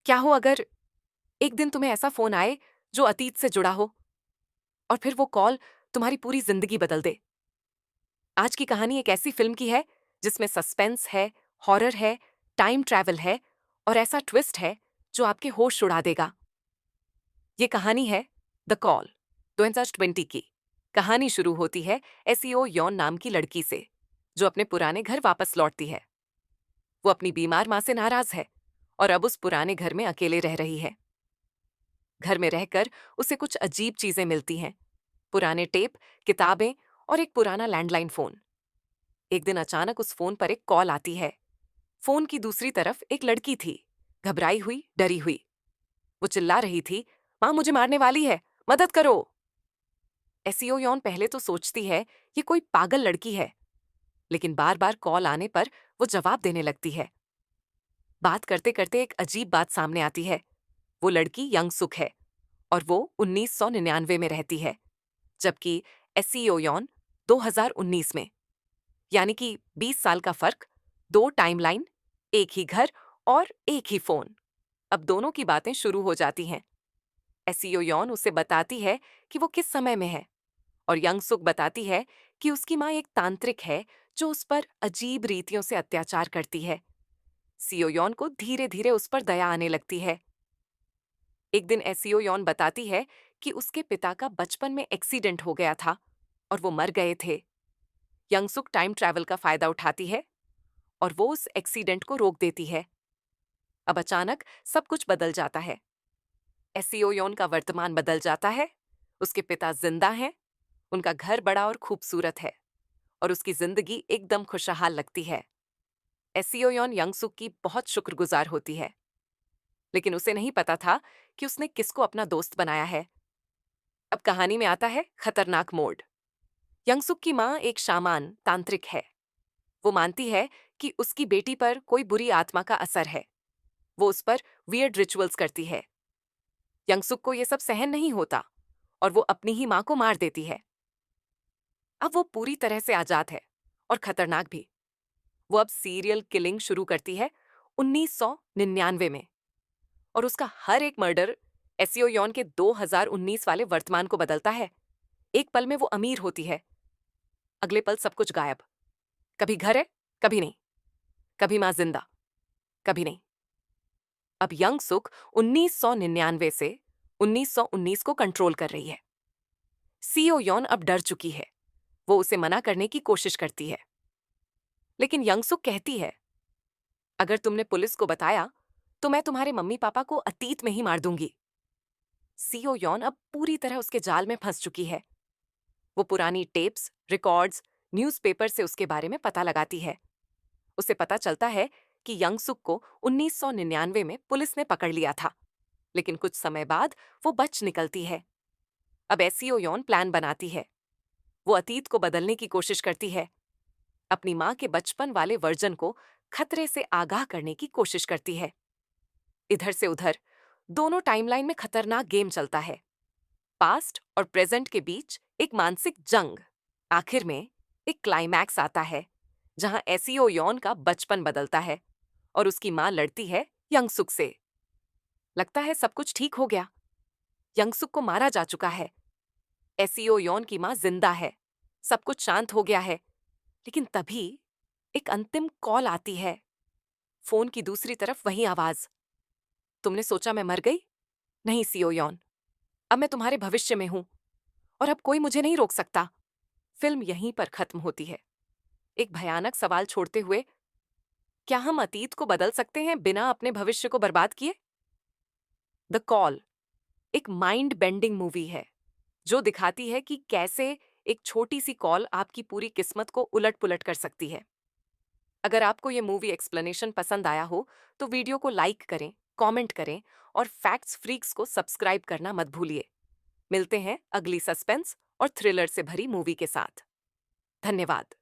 क्या हो अगर एक दिन तुम्हें ऐसा फोन आए जो अतीत से जुड़ा हो और फिर वो कॉल तुम्हारी पूरी जिंदगी बदल दे। आज की कहानी एक ऐसी फिल्म की है जिसमें सस्पेंस है, हॉरर है, टाइम ट्रैवल है और ऐसा ट्विस्ट है जो आपके होश उड़ा देगा। ये कहानी है द कॉल 2020 की। कहानी शुरू होती है एसईओ यॉन नाम की लड़की से जो अपने पुराने घर वापस लौटती है। वो अपनी बीमार माँ से नाराज है और अब उस पुराने घर में अकेले रह रही है। घर में रहकर उसे कुछ अजीब चीजें मिलती हैं, पुराने टेप, किताबें और एक पुराना लैंडलाइन फोन। एक दिन अचानक उस फोन पर एक कॉल आती है। फोन की दूसरी तरफ एक लड़की थी, घबराई हुई, डरी हुई। वो चिल्ला रही थी, माँ मुझे मारने वाली है, मदद करो। एसईओ यौन पहले तो सोचती है ये कोई पागल लड़की है, लेकिन बार बार कॉल आने पर वो जवाब देने लगती है। बात करते करते एक अजीब बात सामने आती है। वो लड़की यंग सुक है और वो 1999 में रहती है, जबकि एसईओ यौन 2019 में। यानी कि 20 साल का फर्क, दो टाइमलाइन, एक ही घर और एक ही फोन। अब दोनों की बातें शुरू हो जाती हैं। एसईओ यौन उसे बताती है कि वो किस समय में है और यंग सुक बताती है कि उसकी माँ एक तांत्रिक है जो उस पर अजीब रीतियों से अत्याचार करती है। सीओ यौन को धीरे धीरे उस पर दया आने लगती है। एक दिन एसईओ यौन बताती है कि उसके पिता का बचपन में एक्सीडेंट हो गया था और वो मर गए थे। यंगसुक टाइम ट्रैवल का फायदा उठाती है और वो उस एक्सीडेंट को रोक देती है। अब अचानक सब कुछ बदल जाता है। एसईओ योन का वर्तमान बदल जाता है। उसके पिता जिंदा हैं, उनका घर बड़ा और खूबसूरत है और उसकी जिंदगी एकदम खुशहाल लगती है। एसईओ योन यंगसुक की बहुत शुक्रगुजार होती है, लेकिन उसे नहीं पता था कि उसने किसको अपना दोस्त बनाया है। अब कहानी में आता है खतरनाक मोड़। यंगसुक की माँ एक शामान तांत्रिक है। वो मानती है कि उसकी बेटी पर कोई बुरी आत्मा का असर है। वो उस पर वियर्ड रिचुअल्स करती है। यंगसुक को ये सब सहन नहीं होता और वो अपनी ही माँ को मार देती है। अब वो पूरी तरह से आजाद है और खतरनाक भी। वो अब सीरियल किलिंग शुरू करती है 1999 में और उसका हर एक मर्डर एसईओ यॉन के 2019 वाले वर्तमान को बदलता है। एक पल में वो अमीर होती है, अगले पल सब कुछ गायब। कभी घर है, कभी नहीं। कभी माँ जिंदा, कभी नहीं। अब यंग सुक 1999 से 1919 को कंट्रोल कर रही है। सीओ यॉन अब डर चुकी है। वो उसे मना करने की कोशिश करती है, लेकिन यंगसुक कहती है, अगर तुमने पुलिस को बताया तो मैं तुम्हारे मम्मी पापा को अतीत में ही मार दूंगी। सीओ यॉन अब पूरी तरह उसके जाल में फंस चुकी है। वो पुरानी टेप्स, रिकॉर्ड्स, न्यूज़पेपर से उसके बारे में पता लगाती है। उसे पता चलता है कि यंगसुक को 1999 में पुलिस ने पकड़ लिया था, लेकिन कुछ समय बाद वो बच निकलती है। अब एसईओ यॉन प्लान बनाती है। वो अतीत को बदलने की कोशिश करती है, अपनी माँ के बचपन वाले वर्जन को खतरे से आगाह करने की कोशिश करती है। इधर से उधर दोनों टाइमलाइन में खतरनाक गेम चलता है। पास्ट और प्रेजेंट के बीच एक मानसिक जंग। आखिर में एक क्लाइमैक्स आता है जहां एसईओ यॉन का बचपन बदलता है और उसकी मां लड़ती है यंगसुक से। लगता है सब कुछ ठीक हो गया, यंगसुक को मारा जा चुका है, एसईओ यॉन की मां जिंदा है, सब कुछ शांत हो गया है। लेकिन तभी एक अंतिम कॉल आती है। फोन की दूसरी तरफ वही आवाज, तुमने सोचा मैं मर गई? नहीं सीओ यॉन, अब मैं तुम्हारे भविष्य में हूं और अब कोई मुझे नहीं रोक सकता। फिल्म यहीं पर खत्म होती है, एक भयानक सवाल छोड़ते हुए, क्या हम अतीत को बदल सकते हैं बिना अपने भविष्य को बर्बाद किए? द कॉल एक माइंड बेंडिंग मूवी है जो दिखाती है कि कैसे एक छोटी सी कॉल आपकी पूरी किस्मत को उलट पुलट कर सकती है। अगर आपको ये मूवी एक्सप्लेनेशन पसंद आया हो तो वीडियो को लाइक करें, कमेंट करें और फैक्ट्स फ्रीक्स को सब्सक्राइब करना मत भूलिए। मिलते हैं अगली सस्पेंस और थ्रिलर से भरी मूवी के साथ। धन्यवाद।